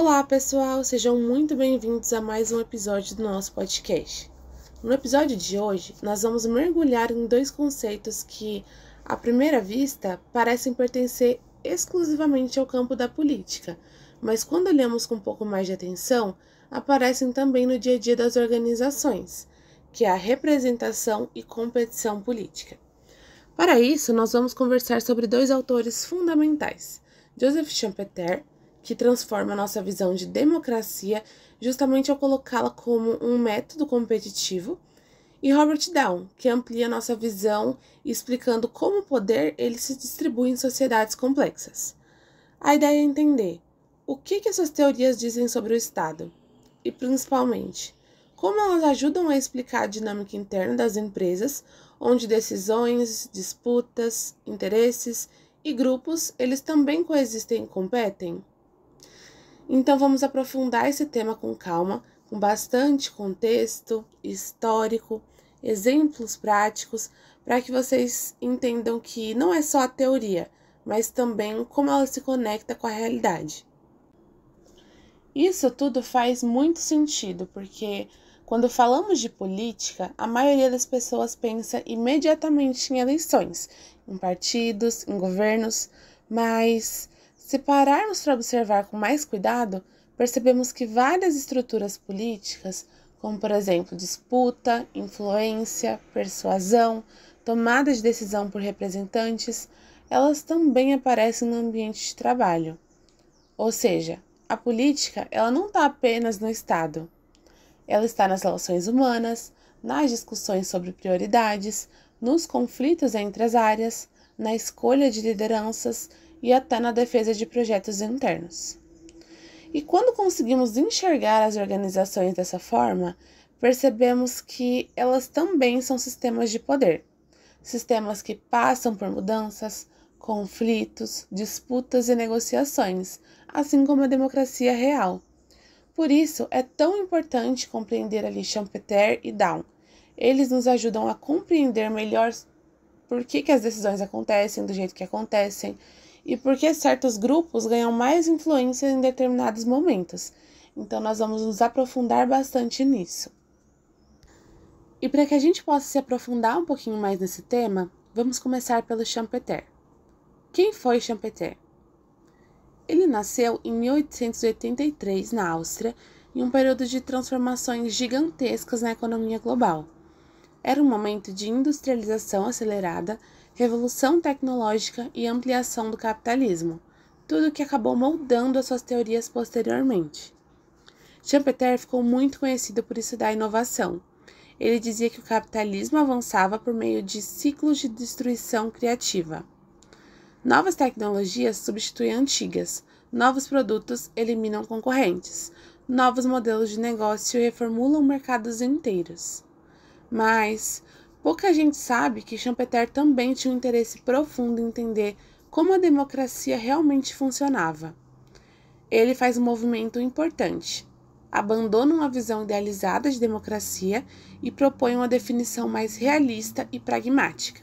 Olá, pessoal! Sejam muito bem-vindos a mais um episódio do nosso podcast. No episódio de hoje, nós vamos mergulhar em dois conceitos que, à primeira vista, parecem pertencer exclusivamente ao campo da política, mas quando olhamos com um pouco mais de atenção, aparecem também no dia a dia das organizações, que é a representação e competição política. Para isso, nós vamos conversar sobre dois autores fundamentais, Joseph Schumpeter, que transforma a nossa visão de democracia justamente ao colocá-la como um método competitivo, e Robert Dahl, que amplia nossa visão explicando como o poder ele se distribui em sociedades complexas. A ideia é entender o que essas teorias dizem sobre o Estado e, principalmente, como elas ajudam a explicar a dinâmica interna das empresas, onde decisões, disputas, interesses e grupos eles também coexistem e competem. Então vamos aprofundar esse tema com calma, com bastante contexto histórico, exemplos práticos, para que vocês entendam que não é só a teoria, mas também como ela se conecta com a realidade. Isso tudo faz muito sentido, porque quando falamos de política, a maioria das pessoas pensa imediatamente em eleições, em partidos, em governos, mas se pararmos para observar com mais cuidado, percebemos que várias estruturas políticas, como por exemplo disputa, influência, persuasão, tomada de decisão por representantes, elas também aparecem no ambiente de trabalho. Ou seja, a política ela não está apenas no Estado. Ela está nas relações humanas, nas discussões sobre prioridades, nos conflitos entre as áreas, na escolha de lideranças e até na defesa de projetos internos. E quando conseguimos enxergar as organizações dessa forma, percebemos que elas também são sistemas de poder. Sistemas que passam por mudanças, conflitos, disputas e negociações, assim como a democracia real. Por isso, é tão importante compreender ali Schumpeter e Dahl. Eles nos ajudam a compreender melhor por que as decisões acontecem do jeito que acontecem e por que certos grupos ganham mais influência em determinados momentos. Então, nós vamos nos aprofundar bastante nisso. E para que a gente possa se aprofundar um pouquinho mais nesse tema, vamos começar pelo Schumpeter. Quem foi Schumpeter? Ele nasceu em 1883 na Áustria, em um período de transformações gigantescas na economia global. Era um momento de industrialização acelerada, revolução tecnológica e ampliação do capitalismo, tudo que acabou moldando as suas teorias posteriormente. Schumpeter ficou muito conhecido por estudar inovação. Ele dizia que o capitalismo avançava por meio de ciclos de destruição criativa. Novas tecnologias substituem antigas, novos produtos eliminam concorrentes, novos modelos de negócio reformulam mercados inteiros. Mas pouca gente sabe que Schumpeter também tinha um interesse profundo em entender como a democracia realmente funcionava. Ele faz um movimento importante, abandona uma visão idealizada de democracia e propõe uma definição mais realista e pragmática.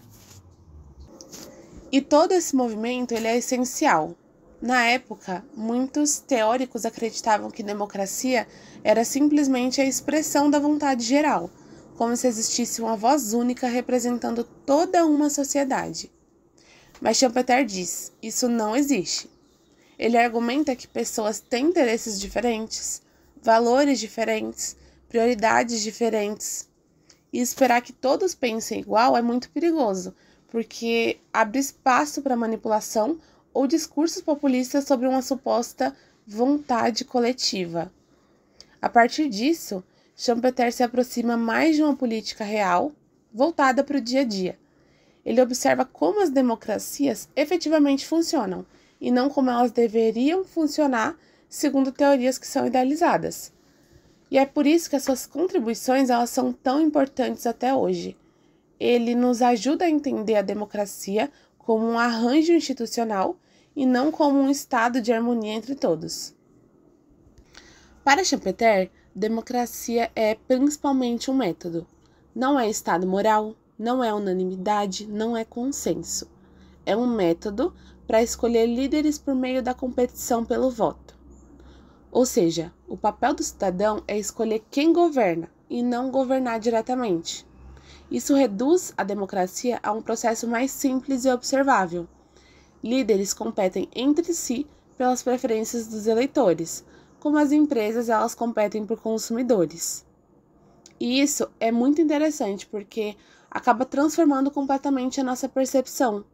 E todo esse movimento ele é essencial. Na época, muitos teóricos acreditavam que democracia era simplesmente a expressão da vontade geral, como se existisse uma voz única representando toda uma sociedade. Mas Schumpeter diz, isso não existe. Ele argumenta que pessoas têm interesses diferentes, valores diferentes, prioridades diferentes, e esperar que todos pensem igual é muito perigoso, porque abre espaço para manipulação ou discursos populistas sobre uma suposta vontade coletiva. A partir disso, Schumpeter se aproxima mais de uma política real, voltada para o dia a dia. Ele observa como as democracias efetivamente funcionam, e não como elas deveriam funcionar segundo teorias que são idealizadas. E é por isso que as suas contribuições elas são tão importantes até hoje. Ele nos ajuda a entender a democracia como um arranjo institucional e não como um estado de harmonia entre todos. Para Schumpeter, democracia é principalmente um método. Não é estado moral, não é unanimidade, não é consenso. É um método para escolher líderes por meio da competição pelo voto. Ou seja, o papel do cidadão é escolher quem governa e não governar diretamente. Isso reduz a democracia a um processo mais simples e observável. Líderes competem entre si pelas preferências dos eleitores, como as empresas elas competem por consumidores. E isso é muito interessante porque acaba transformando completamente a nossa percepção.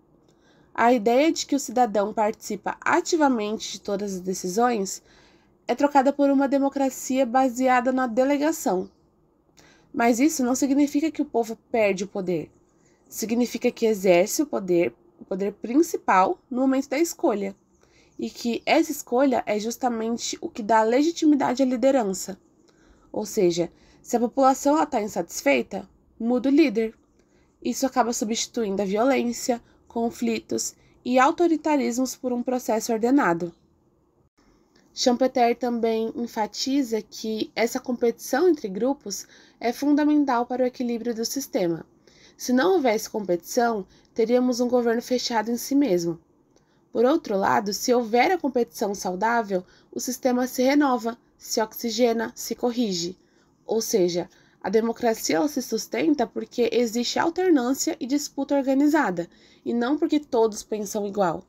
A ideia de que o cidadão participa ativamente de todas as decisões é trocada por uma democracia baseada na delegação. Mas isso não significa que o povo perde o poder. Significa que exerce o poder principal no momento da escolha. E que essa escolha é justamente o que dá legitimidade à liderança. Ou seja, se a população está insatisfeita, muda o líder. Isso acaba substituindo a violência, conflitos e autoritarismos por um processo ordenado. Schumpeter também enfatiza que essa competição entre grupos é fundamental para o equilíbrio do sistema. Se não houvesse competição, teríamos um governo fechado em si mesmo. Por outro lado, se houver a competição saudável, o sistema se renova, se oxigena, se corrige. Ou seja, a democracia ela se sustenta porque existe alternância e disputa organizada, e não porque todos pensam igual.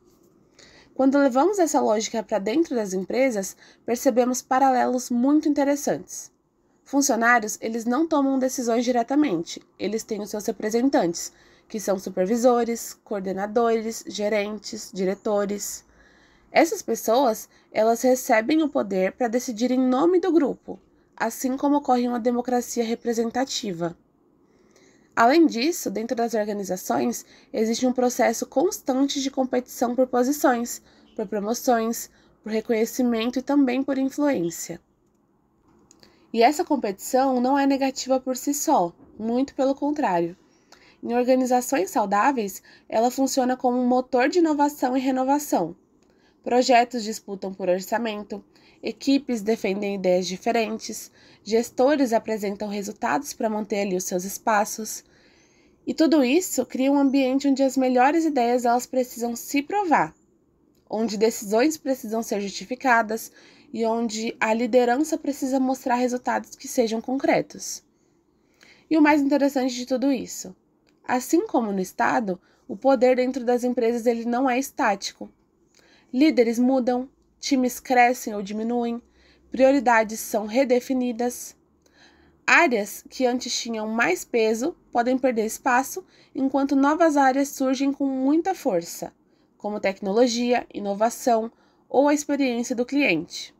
Quando levamos essa lógica para dentro das empresas, percebemos paralelos muito interessantes. Funcionários, eles não tomam decisões diretamente, eles têm os seus representantes, que são supervisores, coordenadores, gerentes, diretores. Essas pessoas, elas recebem o poder para decidir em nome do grupo, assim como ocorre uma democracia representativa. Além disso, dentro das organizações, existe um processo constante de competição por posições, por promoções, por reconhecimento e também por influência. E essa competição não é negativa por si só, muito pelo contrário. Em organizações saudáveis, ela funciona como um motor de inovação e renovação. Projetos disputam por orçamento, equipes defendem ideias diferentes, gestores apresentam resultados para manter ali os seus espaços. E tudo isso cria um ambiente onde as melhores ideias elas precisam se provar, onde decisões precisam ser justificadas e onde a liderança precisa mostrar resultados que sejam concretos. E o mais interessante de tudo isso, assim como no Estado, o poder dentro das empresas ele não é estático. Líderes mudam, times crescem ou diminuem, prioridades são redefinidas. Áreas que antes tinham mais peso podem perder espaço, enquanto novas áreas surgem com muita força, como tecnologia, inovação ou a experiência do cliente.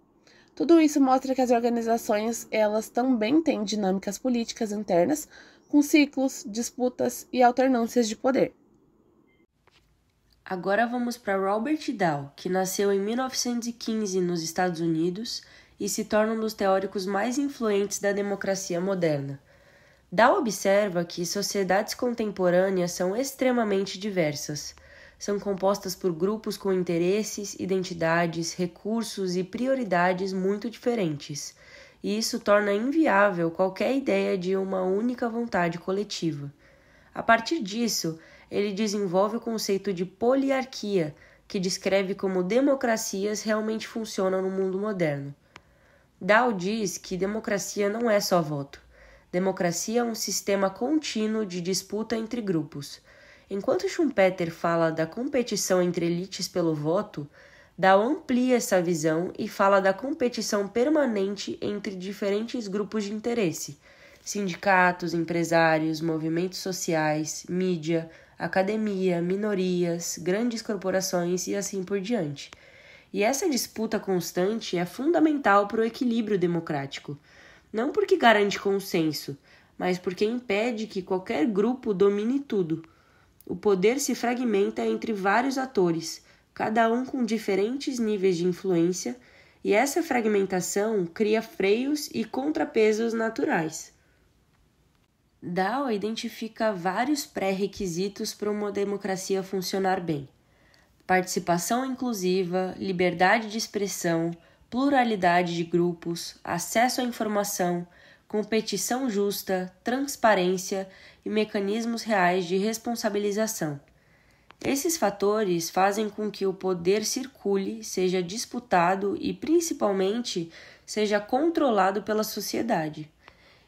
Tudo isso mostra que as organizações elas também têm dinâmicas políticas internas, com ciclos, disputas e alternâncias de poder. Agora vamos para Robert Dow, que nasceu em 1915 nos Estados Unidos e se torna um dos teóricos mais influentes da democracia moderna. Dow observa que sociedades contemporâneas são extremamente diversas. São compostas por grupos com interesses, identidades, recursos e prioridades muito diferentes, e isso torna inviável qualquer ideia de uma única vontade coletiva. A partir disso, ele desenvolve o conceito de poliarquia, que descreve como democracias realmente funcionam no mundo moderno. Dow diz que democracia não é só voto. Democracia é um sistema contínuo de disputa entre grupos. Enquanto Schumpeter fala da competição entre elites pelo voto, Dow amplia essa visão e fala da competição permanente entre diferentes grupos de interesse, sindicatos, empresários, movimentos sociais, mídia, academia, minorias, grandes corporações e assim por diante. E essa disputa constante é fundamental para o equilíbrio democrático, não porque garante consenso, mas porque impede que qualquer grupo domine tudo. O poder se fragmenta entre vários atores, cada um com diferentes níveis de influência, e essa fragmentação cria freios e contrapesos naturais. Dow identifica vários pré-requisitos para uma democracia funcionar bem: participação inclusiva, liberdade de expressão, pluralidade de grupos, acesso à informação, competição justa, transparência e mecanismos reais de responsabilização. Esses fatores fazem com que o poder circule, seja disputado e, principalmente, seja controlado pela sociedade.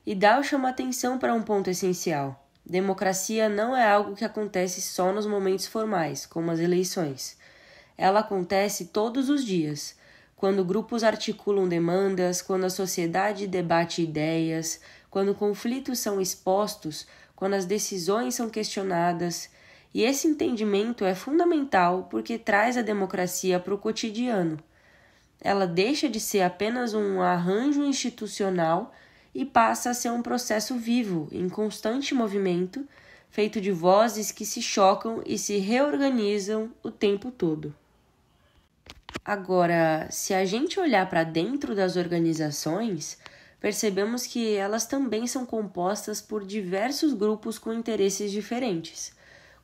E Dow chama atenção para um ponto essencial. Democracia não é algo que acontece só nos momentos formais, como as eleições. Ela acontece todos os dias, quando grupos articulam demandas, quando a sociedade debate ideias, quando conflitos são expostos, quando as decisões são questionadas. E esse entendimento é fundamental porque traz a democracia para o cotidiano. Ela deixa de ser apenas um arranjo institucional e passa a ser um processo vivo, em constante movimento, feito de vozes que se chocam e se reorganizam o tempo todo. Agora, se a gente olhar para dentro das organizações, percebemos que elas também são compostas por diversos grupos com interesses diferentes.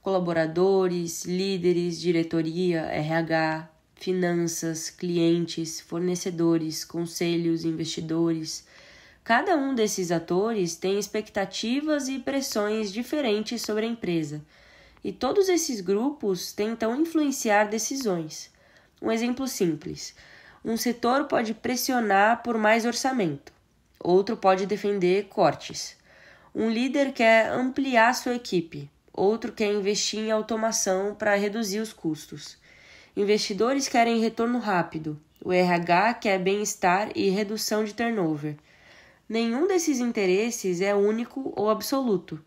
Colaboradores, líderes, diretoria, RH, finanças, clientes, fornecedores, conselhos, investidores. Cada um desses atores tem expectativas e pressões diferentes sobre a empresa, e todos esses grupos tentam influenciar decisões. Um exemplo simples: um setor pode pressionar por mais orçamento, outro pode defender cortes. Um líder quer ampliar sua equipe, outro quer investir em automação para reduzir os custos. Investidores querem retorno rápido, o RH quer bem-estar e redução de turnover. Nenhum desses interesses é único ou absoluto.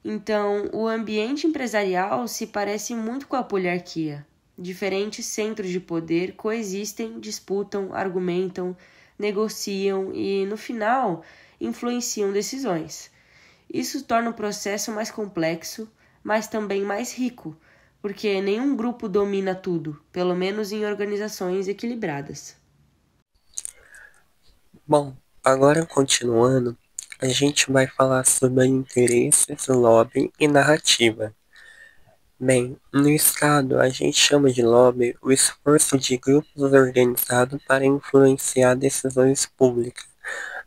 Então, o ambiente empresarial se parece muito com a poliarquia. Diferentes centros de poder coexistem, disputam, argumentam, negociam e, no final, influenciam decisões. Isso torna o processo mais complexo, mas também mais rico, porque nenhum grupo domina tudo, pelo menos em organizações equilibradas. Bom, agora continuando, a gente vai falar sobre interesses, lobby e narrativa. Bem, no Estado, a gente chama de lobby o esforço de grupos organizados para influenciar decisões públicas.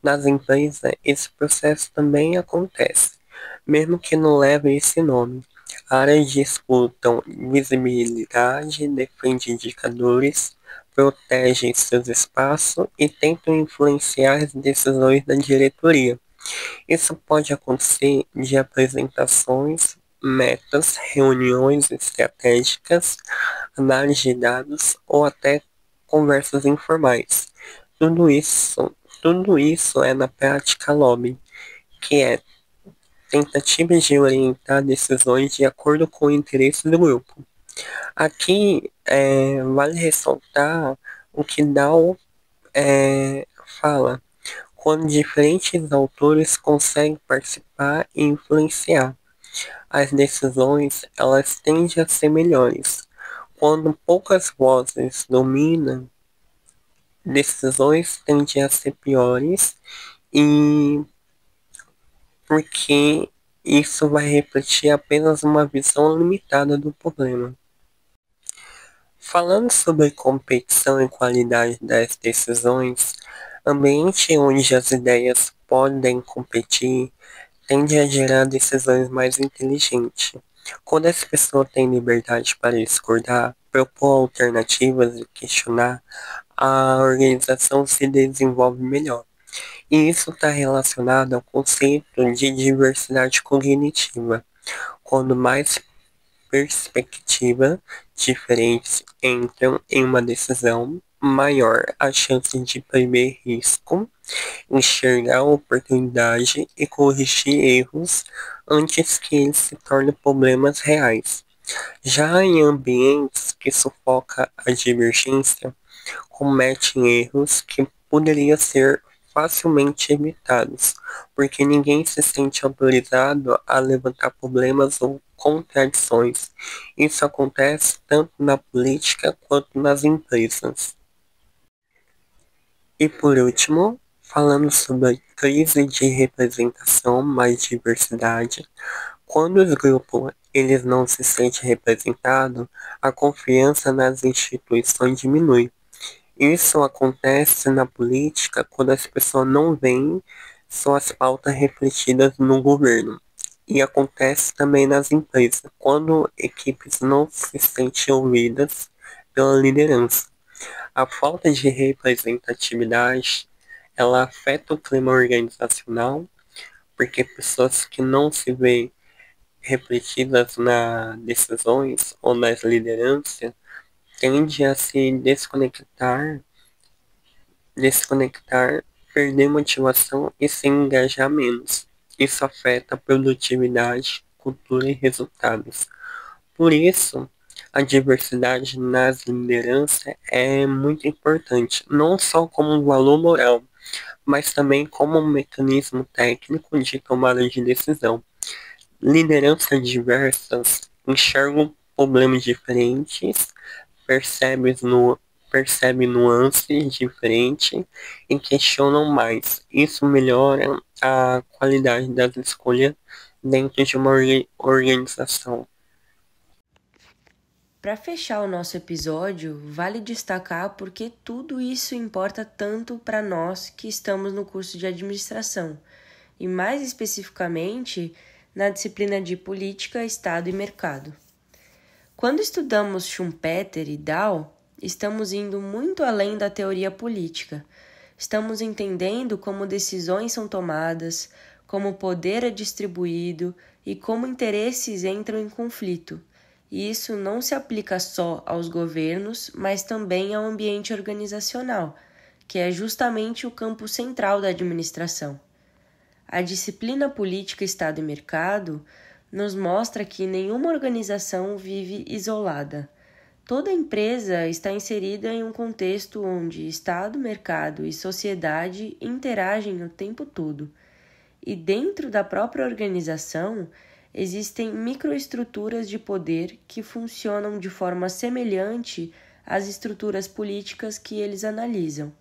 Nas empresas, esse processo também acontece, mesmo que não leve esse nome. Áreas disputam visibilidade, defendem indicadores, protegem seus espaços e tentam influenciar as decisões da diretoria. Isso pode acontecer de apresentações, metas, reuniões estratégicas, análise de dados ou até conversas informais. Tudo isso é na prática lobby, que é tentativa de orientar decisões de acordo com o interesse do grupo. Aqui vale ressaltar o que Dow fala, quando diferentes autores conseguem participar e influenciar. As decisões elas tendem a ser melhores. Quando poucas vozes dominam, decisões tendem a ser piores e porque isso vai refletir apenas uma visão limitada do problema. Falando sobre competição e qualidade das decisões, ambiente onde as ideias podem competir tende a gerar decisões mais inteligentes. Quando as pessoas têm liberdade para discordar, propor alternativas e questionar, a organização se desenvolve melhor. E isso está relacionado ao conceito de diversidade cognitiva. Quando mais perspectivas diferentes entram em uma decisão, maior a chance de prever risco, enxergar oportunidade e corrigir erros antes que eles se tornem problemas reais. Já em ambientes que sufocam a divergência, cometem erros que poderiam ser facilmente evitados, porque ninguém se sente autorizado a levantar problemas ou contradições. Isso acontece tanto na política quanto nas empresas. E por último, falando sobre a crise de representação mais diversidade, quando os grupos eles não se sentem representados, a confiança nas instituições diminui. Isso acontece na política quando as pessoas não veem suas pautas refletidas no governo. E acontece também nas empresas, quando equipes não se sentem ouvidas pela liderança. A falta de representatividade, ela afeta o clima organizacional, porque pessoas que não se veem refletidas nas decisões ou nas lideranças tendem a se desconectar, perder motivação e se engajar menos. Isso afeta a produtividade, cultura e resultados. Por isso, a diversidade nas lideranças é muito importante, não só como um valor moral, mas também como um mecanismo técnico de tomada de decisão. Lideranças diversas enxergam problemas diferentes, percebem no, percebem nuances diferentes e questionam mais. Isso melhora a qualidade das escolhas dentro de uma organização. Para fechar o nosso episódio, vale destacar porque tudo isso importa tanto para nós que estamos no curso de administração, e mais especificamente na disciplina de Política, Estado e Mercado. Quando estudamos Schumpeter e Dow, estamos indo muito além da teoria política. Estamos entendendo como decisões são tomadas, como o poder é distribuído e como interesses entram em conflito. E isso não se aplica só aos governos, mas também ao ambiente organizacional, que é justamente o campo central da administração. A disciplina Política, Estado e Mercado nos mostra que nenhuma organização vive isolada. Toda empresa está inserida em um contexto onde Estado, mercado e sociedade interagem o tempo todo. E dentro da própria organização, existem microestruturas de poder que funcionam de forma semelhante às estruturas políticas que eles analisam.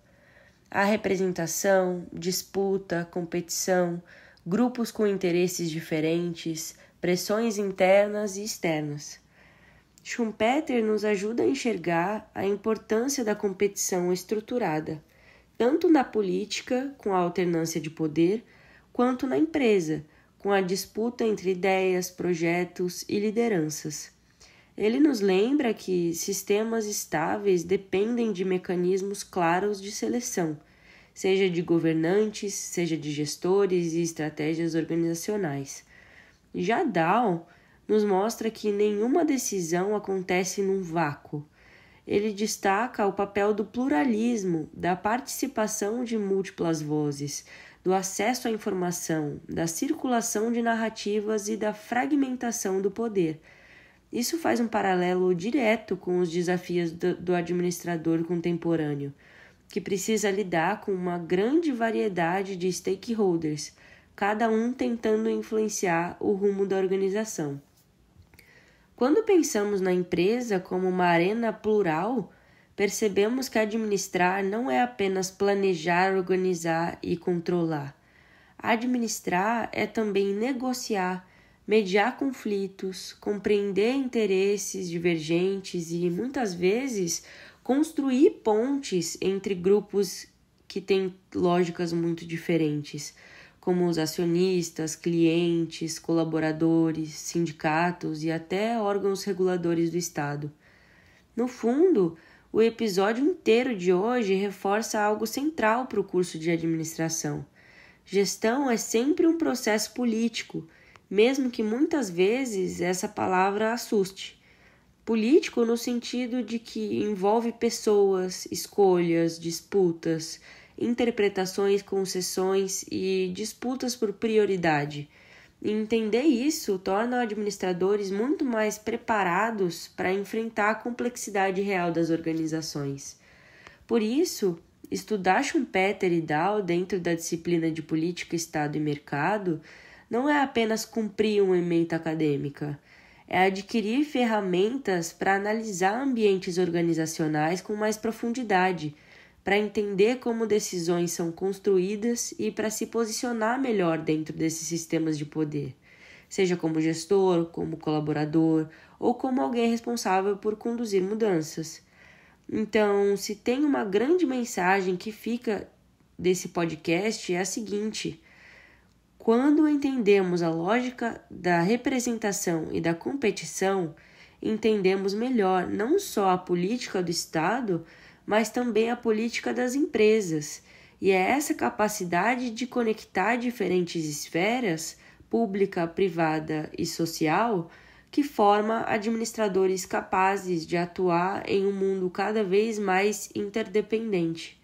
Há representação, disputa, competição, grupos com interesses diferentes, pressões internas e externas. Schumpeter nos ajuda a enxergar a importância da competição estruturada, tanto na política, com a alternância de poder, quanto na empresa, com a disputa entre ideias, projetos e lideranças. Ele nos lembra que sistemas estáveis dependem de mecanismos claros de seleção, seja de governantes, seja de gestores e estratégias organizacionais. Já Dow nos mostra que nenhuma decisão acontece num vácuo. Ele destaca o papel do pluralismo, da participação de múltiplas vozes, do acesso à informação, da circulação de narrativas e da fragmentação do poder. Isso faz um paralelo direto com os desafios do administrador contemporâneo, que precisa lidar com uma grande variedade de stakeholders, cada um tentando influenciar o rumo da organização. Quando pensamos na empresa como uma arena plural, percebemos que administrar não é apenas planejar, organizar e controlar. Administrar é também negociar, mediar conflitos, compreender interesses divergentes e, muitas vezes, construir pontes entre grupos que têm lógicas muito diferentes, como os acionistas, clientes, colaboradores, sindicatos e até órgãos reguladores do Estado. No fundo, o episódio inteiro de hoje reforça algo central para o curso de administração. Gestão é sempre um processo político, mesmo que muitas vezes essa palavra assuste. Político no sentido de que envolve pessoas, escolhas, disputas, interpretações, concessões e disputas por prioridade. E entender isso torna administradores muito mais preparados para enfrentar a complexidade real das organizações. Por isso, estudar Schumpeter e Dow dentro da disciplina de Política, Estado e Mercado não é apenas cumprir uma ementa acadêmica, é adquirir ferramentas para analisar ambientes organizacionais com mais profundidade, para entender como decisões são construídas e para se posicionar melhor dentro desses sistemas de poder, seja como gestor, como colaborador ou como alguém responsável por conduzir mudanças. Então, se tem uma grande mensagem que fica desse podcast é a seguinte: Quando entendemos a lógica da representação e da competição, entendemos melhor não só a política do Estado, mas também a política das empresas. E é essa capacidade de conectar diferentes esferas, pública, privada e social, que forma administradores capazes de atuar em um mundo cada vez mais interdependente.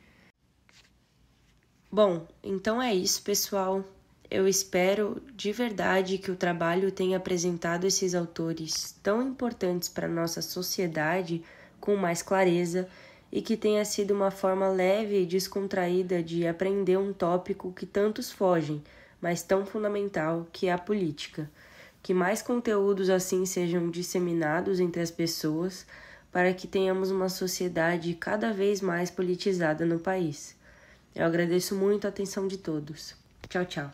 Bom, então é isso, pessoal. Eu espero de verdade que o trabalho tenha apresentado esses autores tão importantes para a nossa sociedade com mais clareza e que tenha sido uma forma leve e descontraída de aprender um tópico que tantos fogem, mas tão fundamental, que é a política. Que mais conteúdos assim sejam disseminados entre as pessoas para que tenhamos uma sociedade cada vez mais politizada no país. Eu agradeço muito a atenção de todos. Tchau, tchau.